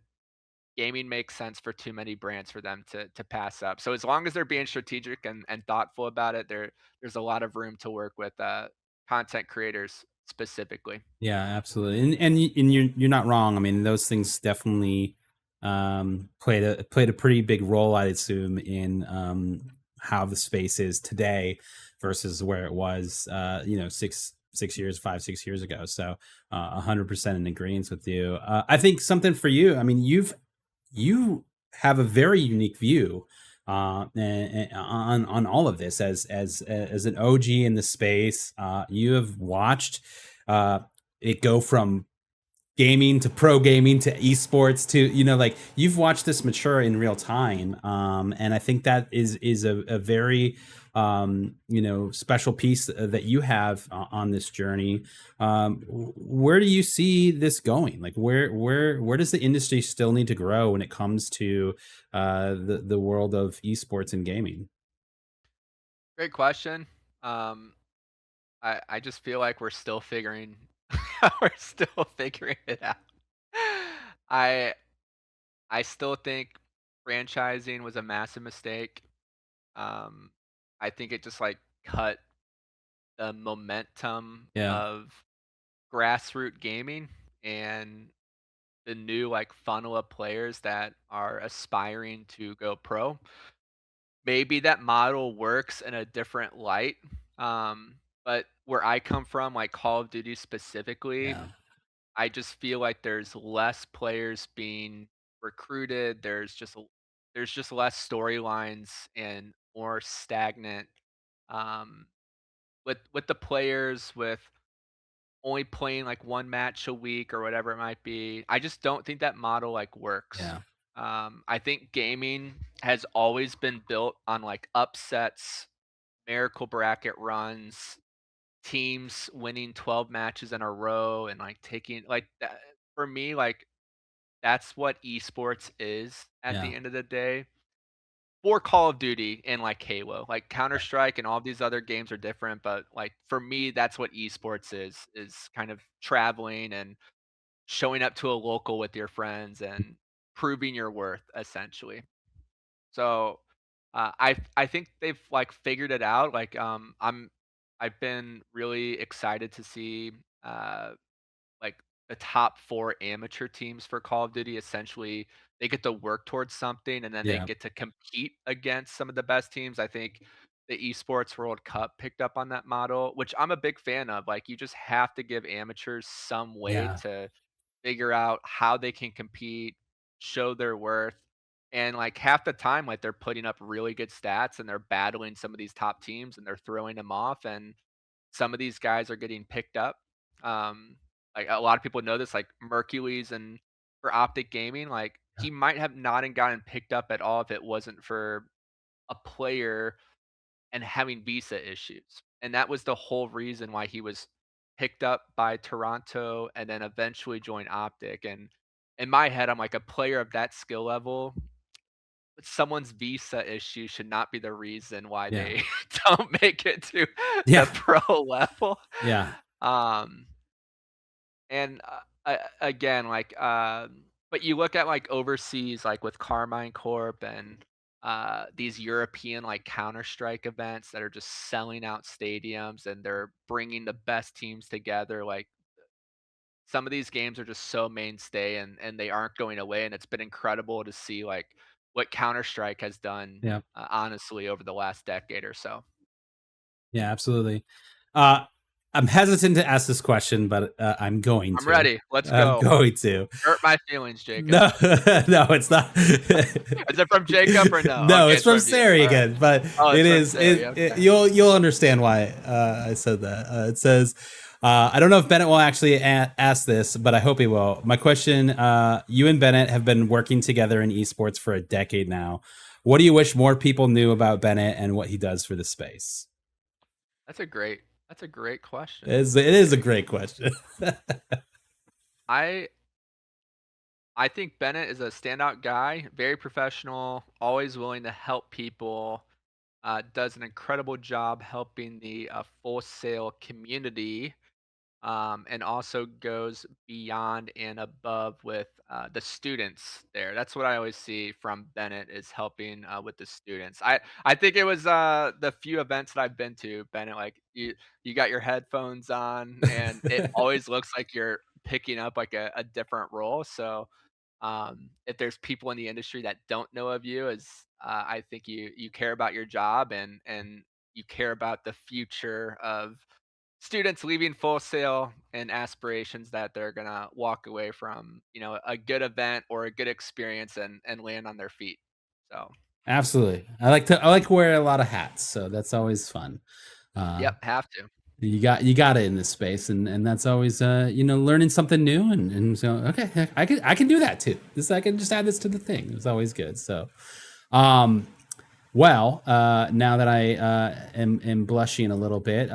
gaming makes sense for too many brands for them to pass up. So as long as they're being strategic and thoughtful about it, there's a lot of room to work with content creators specifically. Yeah, absolutely. And you're not wrong. I mean, those things definitely played a pretty big role, I assume, in how the space is today versus where it was, 6 years, 5, 6 years ago. So, 100% in agreement with you. I think something for you. I mean, you have a very unique view on all of this as an OG in the space. You have watched uh, it go from gaming to pro gaming to esports to like you've watched this mature in real time, and I think that is a very special piece that you have on this journey. Where do you see this going? Like where does the industry still need to grow when it comes to the world of esports and gaming? Great question. Um, I just feel like we're still figuring We're still figuring it out. I I still think franchising was a massive mistake. Um, I think it just like cut the momentum Yeah. of grassroots gaming and the new like funnel of players that are aspiring to go pro. Maybe that model works in a different light. But where I come from, like Call of Duty specifically, Yeah. I just feel like there's less players being recruited. There's just less storylines and more stagnant um, with the players with only playing like one match a week or whatever it might be. I just don't think that model like works. Yeah. I think gaming has always been built on like upsets, miracle bracket runs, teams winning 12 matches in a row and like taking like that for me like that's what esports is at Yeah. the end of the day for Call of Duty and like Halo. Like Counter Right. Strike and all these other games are different, but like for me that's what esports is kind of traveling and showing up to a local with your friends and proving your worth essentially. So I think they've like figured it out. Like I've been really excited to see uh like the top 4 amateur teams for Call of Duty. Essentially, they get to work towards something and then they Yeah. get to compete against some of the best teams. I think the Esports World Cup picked up on that model, which I'm a big fan of. Like you just have to give amateurs some way Yeah. to figure out how they can compete, show their worth. And like half the time, like they're putting up really good stats and they're battling some of these top teams and they're throwing them off. And some of these guys are getting picked up. Like a lot of people know this, like Mercules and for Optic Gaming, like he might have not and gotten picked up at all if it wasn't for a player and having visa issues. And that was the whole reason why he was picked up by Toronto and then eventually joined Optic. And in my head, I'm like a player of that skill level, someone's visa issue should not be the reason why Yeah. they don't make it to the Yeah. pro level. Yeah. Um, and again, like, but you look at like overseas, like with Carmine Corp and these European like Counter Strike events that are just selling out stadiums and they're bringing the best teams together. Like some of these games are just so mainstay and they aren't going away. And it's been incredible to see like what Counter Strike has done, Yeah. honestly, over the last decade or so. Yeah, absolutely. Uh, I'm hesitant to ask this question, but I'm going I'm to. ready. Let's I'm go. going to. Hurt my feelings, Jacob. No, no, it's not. Is it from Jacob or no? No, Okay, it's it's from from you. Sari All right. again, but Oh, it it's from is. Sari. Okay. You'll understand why I said that. It says, I don't know if Bennett will actually ask this, but I hope he will. My question: you and Bennett have been working together in esports for a decade now. What do you wish more people knew about Bennett and what he does for the space? That's a great. That's a great It question. is, it is a great question. I I think Bennett is a standout guy, very professional, always willing to help people. Does an incredible job helping the full sale community, and also goes beyond and above with the students there. That's what I always see from Bennett is helping with the students. I think it was the few events that I've been to, Bennett. Like you got your headphones on, and it always looks like you're picking up like a different role. So if there's people in the industry that don't know of you, as I think you care about your job and you care about the future of students leaving Full Sail and aspirations that they're gonna walk away from, a good event or a good experience and land on their feet. So, Absolutely. I like wear a lot of hats, so that's always fun. Uh, yep, have to. you got it in this space, and that's always learning something new, and so okay, I can do that too. This I can just add this to the thing. It's always good. So, um, well, now that I am blushing a little bit,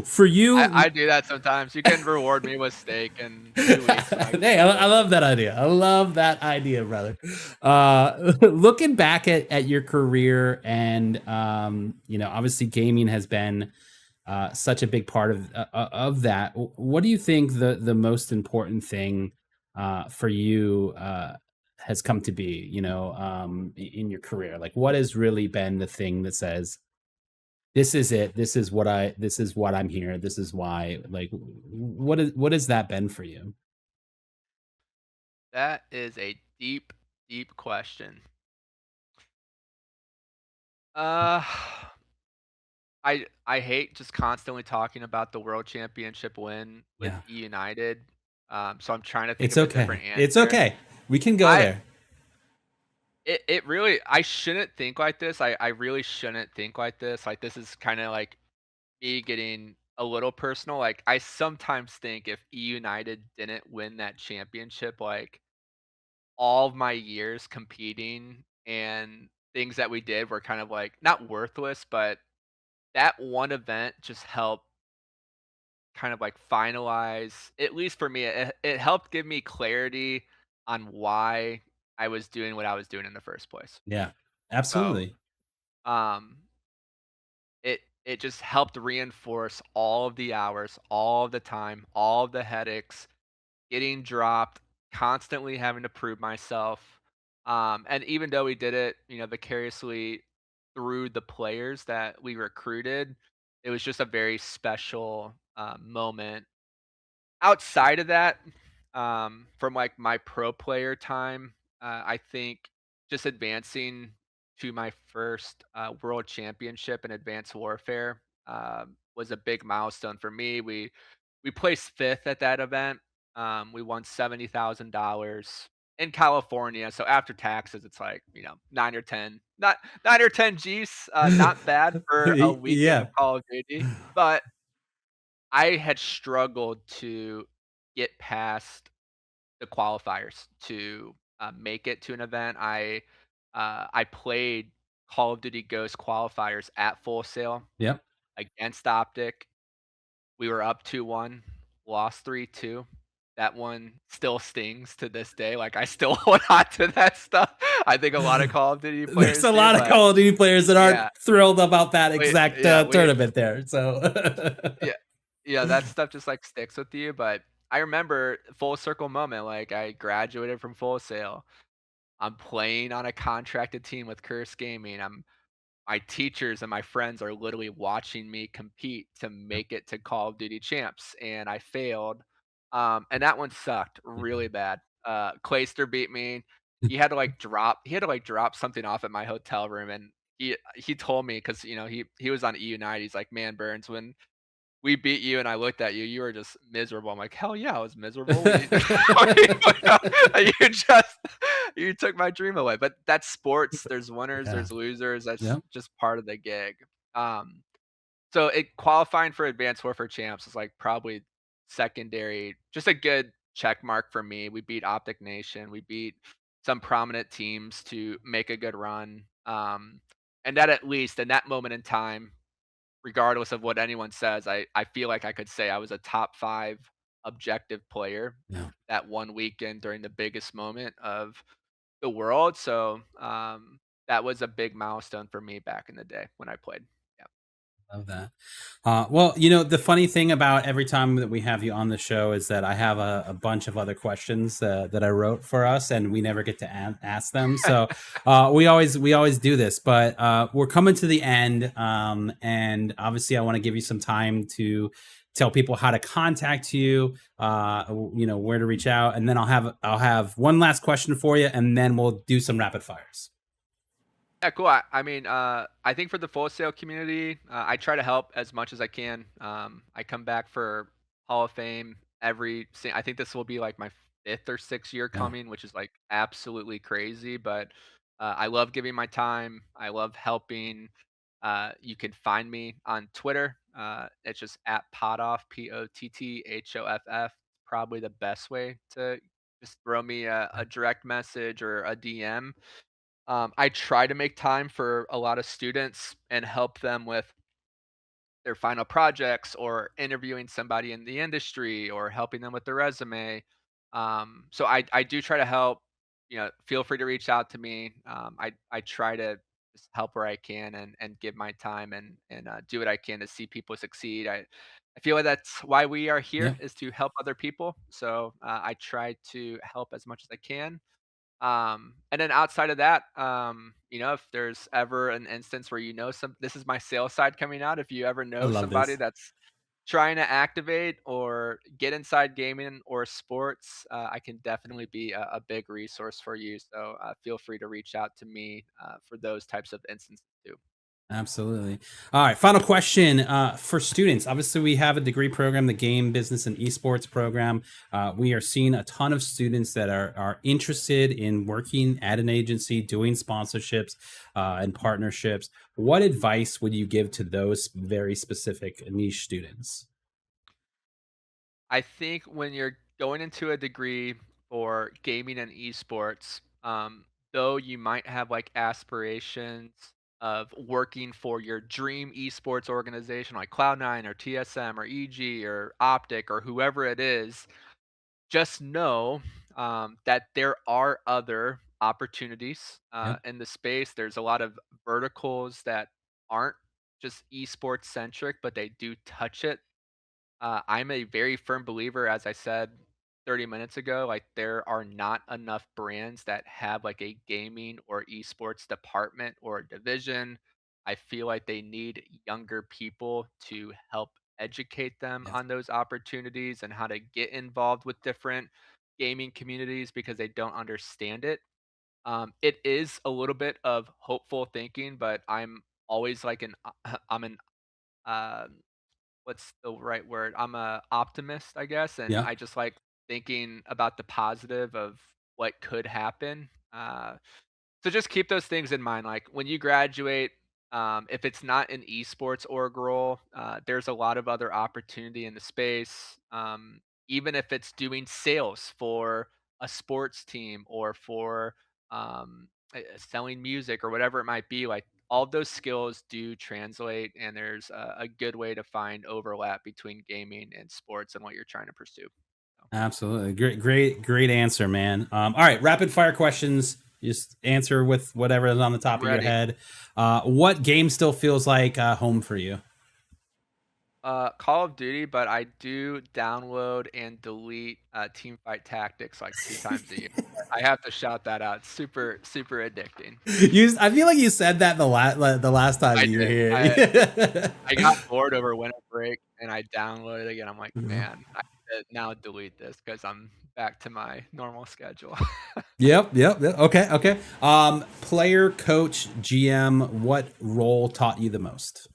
for I you, do that sometimes. You can reward me with steak in 2 weeks when I hey, I love that idea. I love that idea, brother. Looking back at your career, and obviously gaming has been such a big part of that. What do you think the most important thing for you has come to be? In your career, like what has really been the thing that says this is it. This is what I'm here. This is why. Like, what has that been for you? That is a deep, deep question. Uh, I hate just constantly talking about the world championship win with Yeah, E United. So I'm trying to think it's of a different okay. It's answer. okay. We can go I there. it really I shouldn't think like this. I really shouldn't think like this. Like this is kind of like me getting a little personal. Like I sometimes think if E United didn't win that championship, like all of my years competing and things that we did were kind of like not worthless, but that one event just helped kind of like finalize, at least for me, it helped give me clarity on why I was doing what I was doing in the first place. Yeah, So, absolutely. um, it just helped reinforce all of the hours, all of the time, all of the headaches, getting dropped, constantly having to prove myself. And even though we did it, vicariously through the players that we recruited, it was just a very special moment. Outside of that, from like my pro player time, I think just advancing to my first world championship in advanced warfare was a big milestone for me. We placed fifth at that event. We won $70,000 in California. So after taxes, it's like 9 or 10, not 9 or 10 G's. Not bad for a weekend of Yeah, Call of Duty, but I had struggled to get past the qualifiers to make it to an event. I played Call of Duty Ghost qualifiers at Full Sail yep. against Optic. We were up 2-1, lost 3-2. That one still stings to this day. Like I still hold on to that stuff. I think a lot of Call of Duty There's players a do, lot of but Call of Duty players that aren't yeah, thrilled about that we exact yeah we tournament there. So, yeah. Yeah, that stuff just, like, sticks with you, but I remember full circle moment, like, I graduated from Full Sail. I'm playing on a contracted team with Curse Gaming. My teachers and my friends are literally watching me compete to yep, make it to Call of Duty Champs, and I failed, and that one sucked really bad. Clayster beat me. He had to, like, drop something off at my hotel room, and he told me because he was on EU Night. He's like, "Man, Burns, when we beat you and I looked at you, you were just miserable." I'm like, "Hell yeah, I was miserable. What do you you just you took my dream away." But that's sports. There's winners, yeah, there's losers. That's yep. just part of the gig. Um, so it qualifying for Advanced Warfare Champs is like probably secondary, just a good check mark for me. We beat Optic Nation. We beat some prominent teams to make a good run. And that at least in that moment in time, regardless of what anyone says, I feel like I could say I was a top 5 objective player Yeah. that one weekend during the biggest moment of the world. So, that was a big milestone for me back in the day when I played. Yeah. Love that. Well, the funny thing about every time that we have you on the show is that I have a bunch of other questions that I wrote for us, and we never get to ask them. So we always do this, but we're coming to the end, and obviously, I want to give you some time to tell people how to contact you, where to reach out, and then I'll have one last question for you, and then we'll do some rapid fires. Yeah, cool. I mean, I think for the full sale community, I try to help as much as I can. I come back for Hall of Fame I think this will be like my fifth or sixth year Yeah. coming, which is like absolutely crazy. But I love giving my time. I love helping. You can find me on Twitter. It's just at Potthoff, Potthoff. Probably the best way to just throw me a direct message or a DM. I try to make time for a lot of students and help them with their final projects or interviewing somebody in the industry or helping them with their resume. So I do try to help. Feel free to reach out to me. I try to just help where I can and give my time and do what I can to see people succeed. I feel like that's why we are here Yeah. is to help other people. So I try to help as much as I can. And then outside of that, if there's ever an instance where this is my sales side coming out. If you ever I know love somebody this. that's trying to activate or get inside gaming or sports, I can definitely be a big resource for you. So feel free to reach out to me for those types of instances too. Absolutely. All right. Final question for students. Obviously, we have a degree program, the Game Business and Esports program. We are seeing a ton of students that are interested in working at an agency, doing sponsorships and partnerships. What advice would you give to those very specific niche students? I think when you're going into a degree for gaming and esports, though you might have like aspirations of working for your dream esports organization like Cloud9 or TSM or EG or Optic or whoever it is, just know that there are other opportunities Yep. in the space. There's a lot of verticals that aren't just esports centric, but they do touch it. I'm a very firm believer, as I said 30 minutes ago, like there are not enough brands that have like a gaming or esports department or division. I feel like they need younger people to help educate them Yep. on those opportunities and how to get involved with different gaming communities because they don't understand it. It is a little bit of hopeful thinking, but I'm always like I'm an um what's the right word? I'm a optimist, I guess, and Yeah. I just like thinking about the positive of what could happen. So just keep those things in mind. Like when you graduate, if it's not an esports org role, there's a lot of other opportunity in the space. Even if it's doing sales for a sports team or for selling music or whatever it might be, like all of those skills do translate, and there's a good way to find overlap between gaming and sports and what you're trying to pursue. So, Absolutely. Great answer, man. All right. Rapid fire questions. Just answer with whatever is on the top I'm of your ready. head. What game still feels like home for you? Call of Duty, but I do download and delete Teamfight Tactics like 2 times a year. I have to shout that out. It's super, super addicting. I feel like you said that the last time I you were did. here. I got bored over winter break and I downloaded it again. I'm like, man, I need to now delete this because I'm back to my normal schedule. Yep. Okay. Okay. Player, coach, GM. What role taught you the most?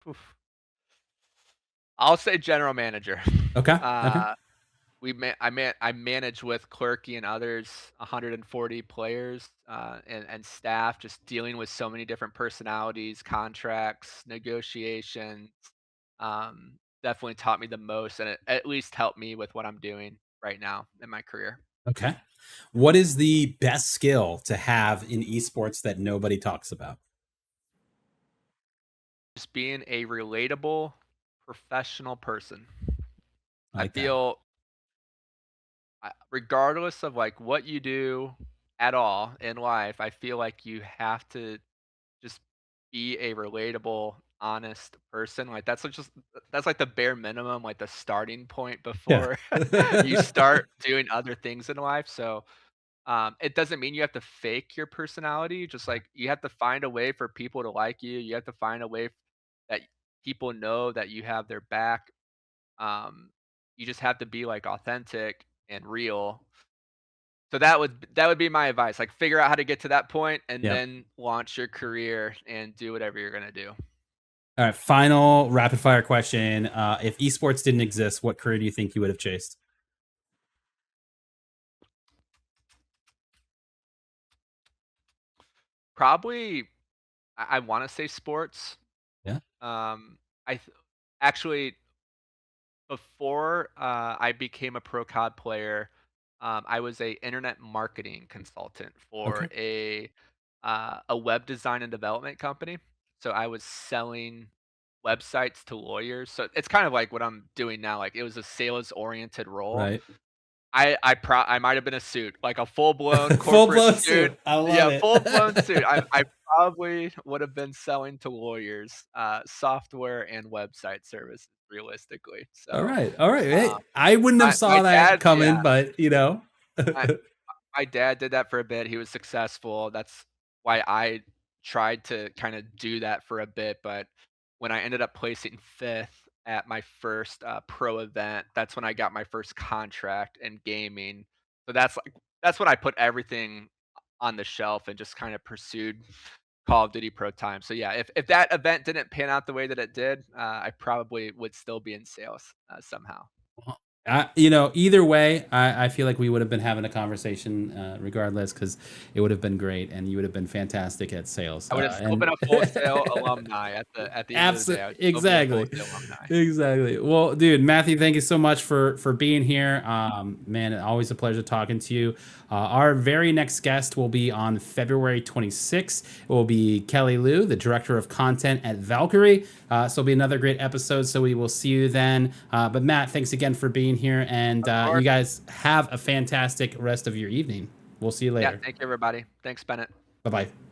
Oof. I'll say general manager. Okay. Okay. Uh, I manage with Clerky and others 140 players and staff, just dealing with so many different personalities, contracts, negotiations. Definitely taught me the most, and it at least helped me with what I'm doing right now in my career. Okay. What is the best skill to have in esports that nobody talks about? Just being a relatable, professional person. I I like that. feel, regardless of like what you do at all in life, I feel like you have to just be a relatable, honest person. Like that's like the bare minimum, like the starting point Yeah. before you start doing other things in life. So it doesn't mean you have to fake your personality. Just like you have to find a way for people to like you. You have to find a way that people know that you have their back. Um, you just have to be like authentic and real. So that would be my advice. Like figure out how to get to that point and Yep. then launch your career and do whatever you're gonna do. All right. Final rapid fire question. If esports didn't exist, what career do you think you would have chased? Probably I wanna say sports. Yeah. I actually before I became a pro COD player, I was a internet marketing consultant for Okay. a web design and development company. So I was selling websites to lawyers. So it's kind of like what I'm doing now. Like it was a sales oriented role. Right. I might have been a suit, like a full-blown Full corporate blown suit. suit. I love Yeah, it. full-blown suit. I probably would have been selling to lawyers, software and website services realistically. All So, right. All right. um, Hey, I wouldn't have my saw that dad coming, yeah, but you know. my my dad did that for a bit. He was successful. That's why I tried to kind of do that for a bit. But when I ended up placing fifth at my first pro event, that's when I got my first contract in gaming. So that's when I put everything on the shelf and just kind of pursued Call of Duty Pro Time. So yeah, if that event didn't pan out the way that it did, I probably would still be in sales somehow. You know, either way, I feel like we would have been having a conversation regardless, because it would have been great and you would have been fantastic at sales. I would have still been And a Full Sail alumni at the end of the day. I absolutely, would still be a Full exactly, Sail alumni. exactly. Well, dude, Matthew, thank you so much for being here. Man, always a pleasure talking to you. Our very next guest will be on February 26th. It will be Kelly Liu, the director of content at Valkyrie. So it'll be another great episode. So we will see you then. But Matt, thanks again for being here, and Of you course. guys have a fantastic rest of your evening. We'll see you Yeah, later. thank you, everybody. Thanks, Bennett. Bye bye.